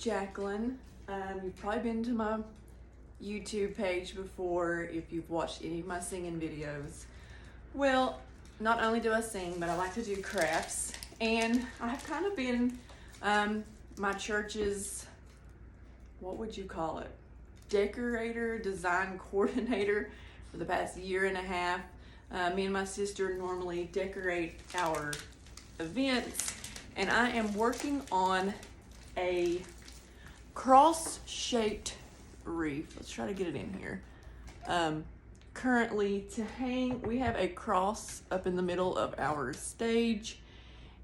Jacqueline. You've probably been to my YouTube page before if you've watched any of my singing videos. Well, not only do I sing, but I like to do crafts, and I've kind of been my church's, what would you call it, decorator, design coordinator for the past year and a half. Me and my sister normally decorate our events, and I am working on a cross-shaped wreath. Let's try to get it in here. Currently to hang, we have a cross up in the middle of our stage,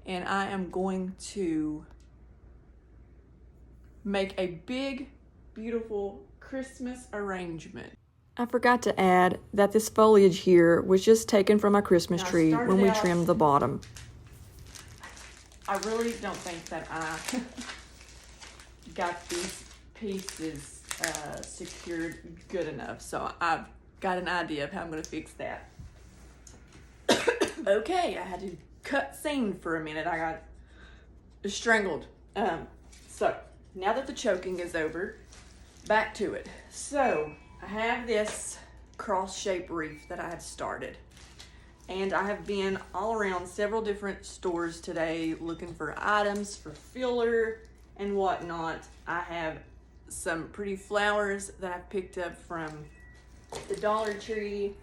and I am going to make a big, beautiful Christmas arrangement. I forgot to add that this foliage here was just taken from my Christmas tree when we trimmed the bottom. I really don't think that I got these pieces secured good enough, so I've got an idea of how I'm going to fix that. Okay, I had to cut scene for a minute. I got strangled. So now that the choking is over, back to it. So I have this cross-shaped wreath that I have started, and I have been all around several different stores today looking for items for filler and whatnot. I have some pretty flowers that I picked up from the Dollar Tree.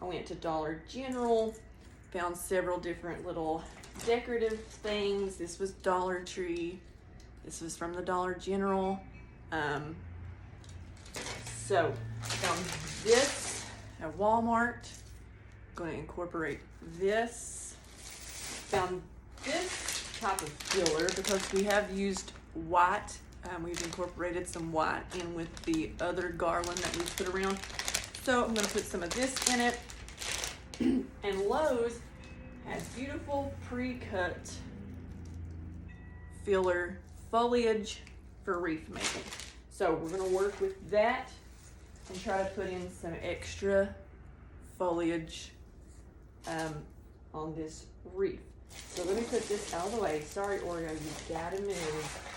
I went to Dollar General, found several different little decorative things. This was Dollar Tree. This was from the Dollar General. So I found this at Walmart. I'm going to incorporate this. Found this type of filler because we have used white. We've incorporated some white in with the other garland that we put around. So I'm going to put some of this in it. And Lowe's has beautiful pre-cut filler foliage for wreath making. So we're going to work with that and try to put in some extra foliage on this wreath. So let me put this out of the way. Sorry, Oreo, you gotta move.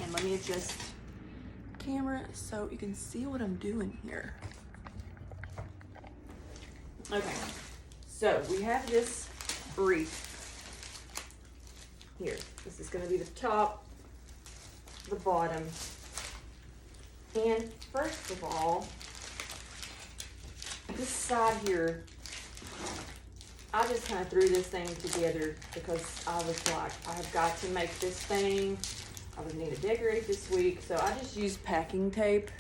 And let me adjust the camera so you can see what I'm doing here. Okay, so we have this wreath here. This is gonna be the top, the bottom. And first of all, this side here, I just kind of threw this thing together because I was like, I have got to make this thing. I would need to decorate this week. So I just used packing tape,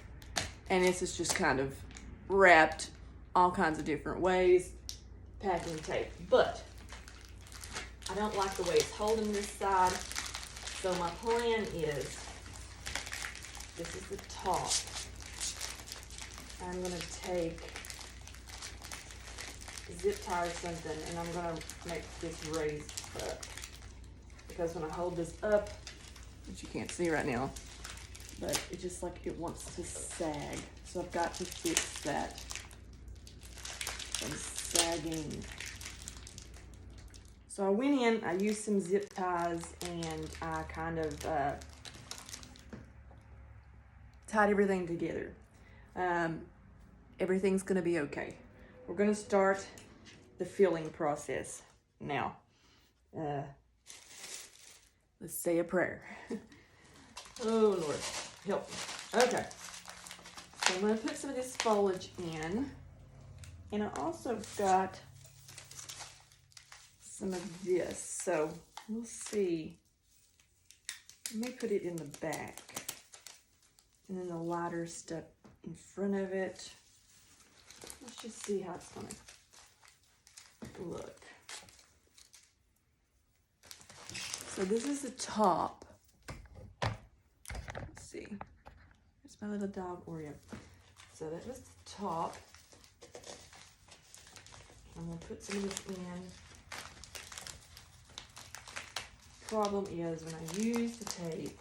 and this is just kind of wrapped all kinds of different ways, packing tape. But I don't like the way it's holding this side. So my plan is, this is the top. I'm gonna take zip tie or something, and I'm gonna make this raised up, because when I hold this up, which you can't see right now, but it just like it wants to sag. So I've got to fix that from sagging. So I went in, I used some zip ties, and I kind of tied everything together. Everything's gonna be okay. We're gonna start the filling process now. Let's say a prayer. Oh Lord, help me. Okay, so I'm gonna put some of this foliage in, and I also got some of this, so we'll see. Let me put it in the back, and then the lighter stuff in front of it. Let's just see how it's gonna look. So this is the top. Let's see. There's my little dog Oreo. So that was the top. I'm gonna put some of this in. Problem is, when I use the tape,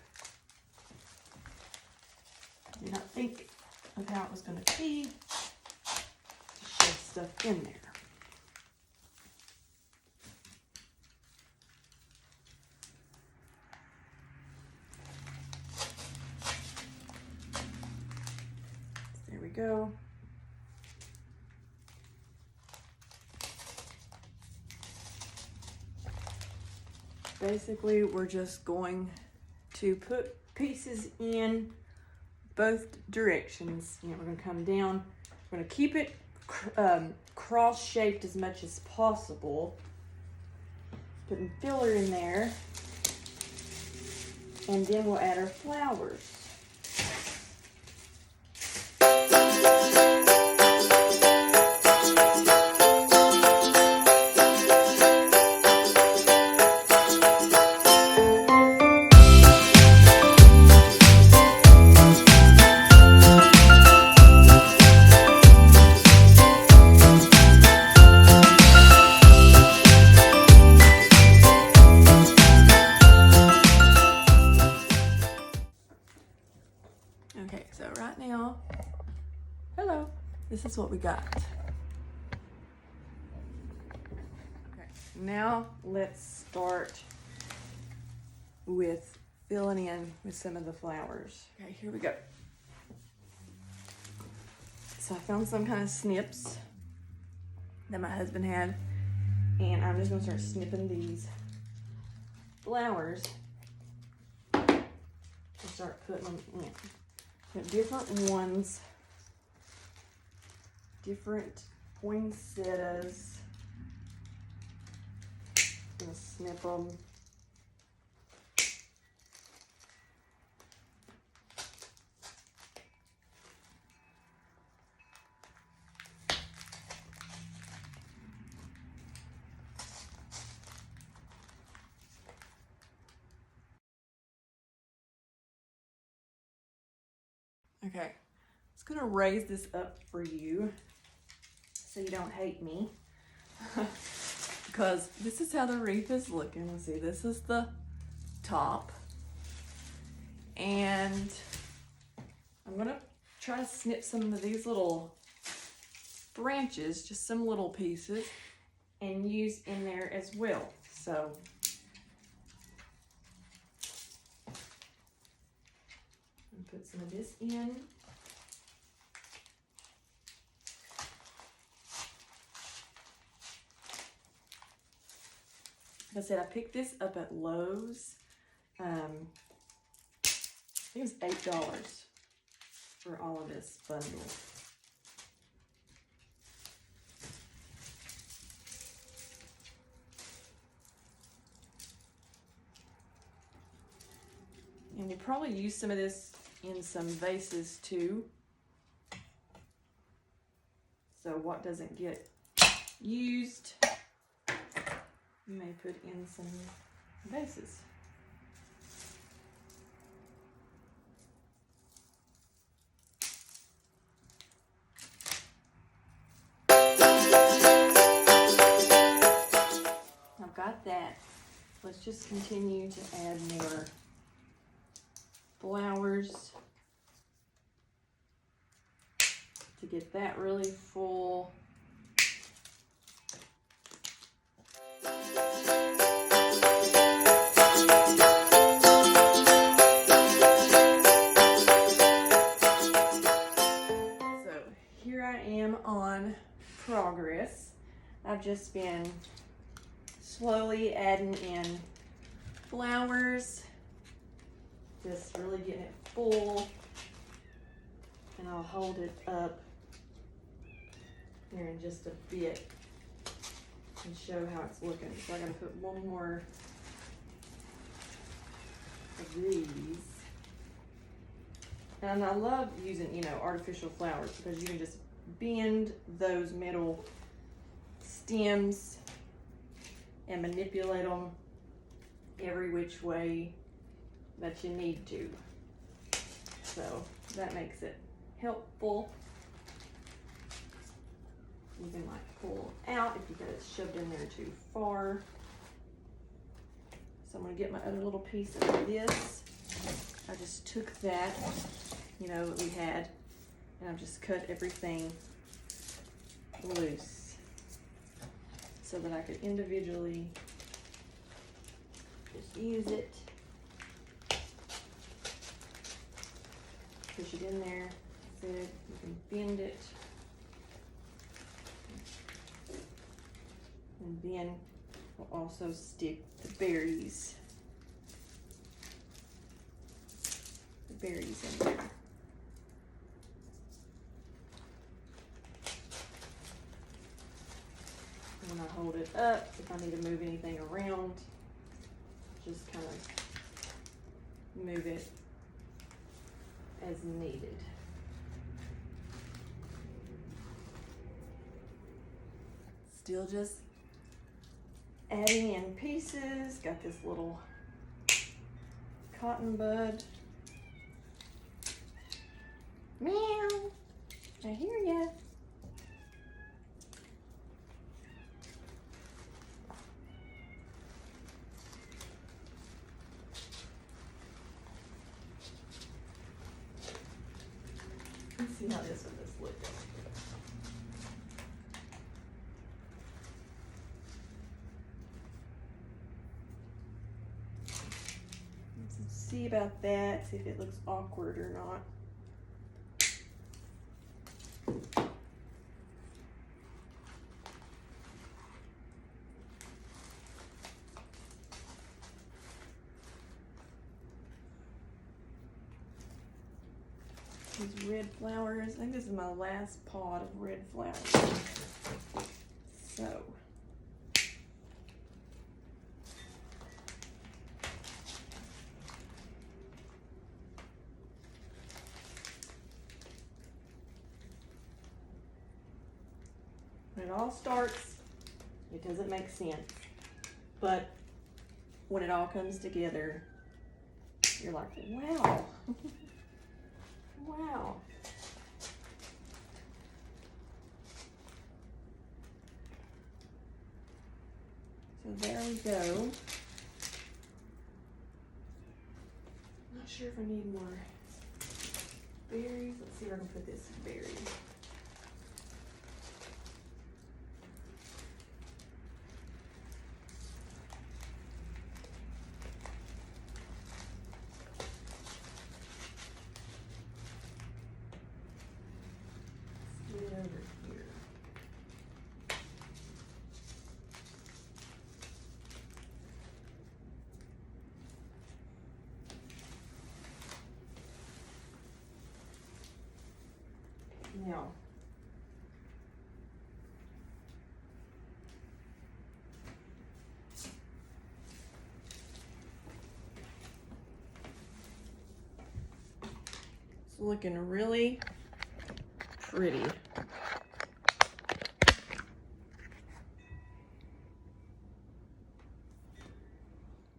I did not think of how it was gonna be to shove stuff in there. go. Basically, we're just going to put pieces in both directions. You know, we're gonna come down, we're gonna keep it cross-shaped as much as possible. Putting filler in there. And then we'll add our flowers. Okay, so right now, hello, this is what we got. Okay, now let's start with filling in with some of the flowers. Okay, here we go. So I found some kind of snips that my husband had, and I'm just gonna start snipping these flowers and start putting them in. Different ones, different poinsettias. I'm gonna snip them. Okay, it's gonna raise this up for you so you don't hate me. Because this is how the wreath is looking. Let's see, this is the top. And I'm gonna try to snip some of these little branches, just some little pieces, and use in there as well. So put some of this in. Like I said, I picked this up at Lowe's. I think it was $8 for all of this bundle. And we'll probably use some of this in some vases too. So what doesn't get used, you may put in some vases. I've got that. Let's just continue to add more flowers to get that really full. So here I am on progress. I've just been slowly adding in flowers, just really getting it full, and I'll hold it up here in just a bit and show how it's looking. So I'm gonna put one more of these. And I love using, you know, artificial flowers because you can just bend those middle stems and manipulate them every which way that you need to. So that makes it helpful. You can like pull out if you get it shoved in there too far. So I'm gonna get my other little piece of this. I just took that, you know, that we had, and I've just cut everything loose so that I could individually just use it. Push it in there, said, you can bend it. And then we'll also stick the berries. The berries in there. When I hold it up, if I need to move anything around, just kind of move it as needed. Still just adding in pieces. Got this little cotton bud. Meow. I hear ya. Let's see how this one looks. Let's see about that, see if it looks awkward or not. These red flowers, I think this is my last pot of red flowers. So, when it all starts, it doesn't make sense. But when it all comes together, you're like, wow. Wow. So there we go. Not sure if I need more berries. Let's see where I can put this berry. Now, it's looking really pretty.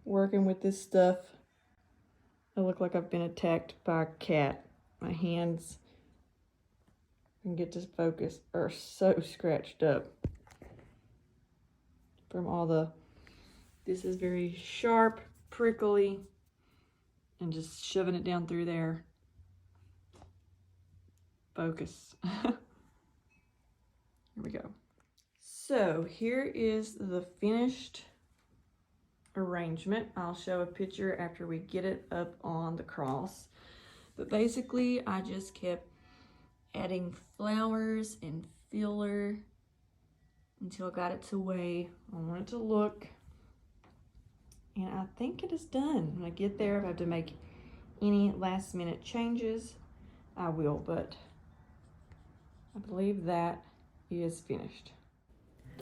Working with this stuff, I look like I've been attacked by a cat. My hands, and get this focus, are so scratched up from all the, this is very sharp, prickly, and just shoving it down through there. Focus. Here we go. So here is the finished arrangement. I'll show a picture after we get it up on the cross. But basically, I just kept adding flowers and filler until I got it to the way I want it to look. And I think it is done. When I get there, if I have to make any last minute changes, I will, but I believe that is finished.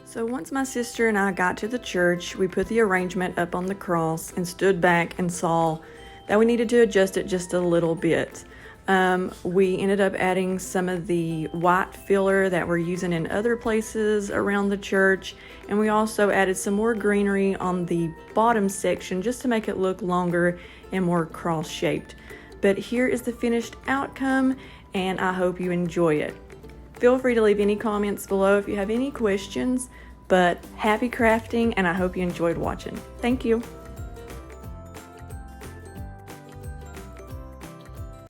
So once my sister and I got to the church, we put the arrangement up on the cross and stood back and saw that we needed to adjust it just a little bit. We ended up adding some of the white filler that we're using in other places around the church, and we also added some more greenery on the bottom section just to make it look longer and more cross-shaped. But here is the finished outcome, and I hope you enjoy it. Feel free to leave any comments below if you have any questions, but happy crafting, and I hope you enjoyed watching. Thank you.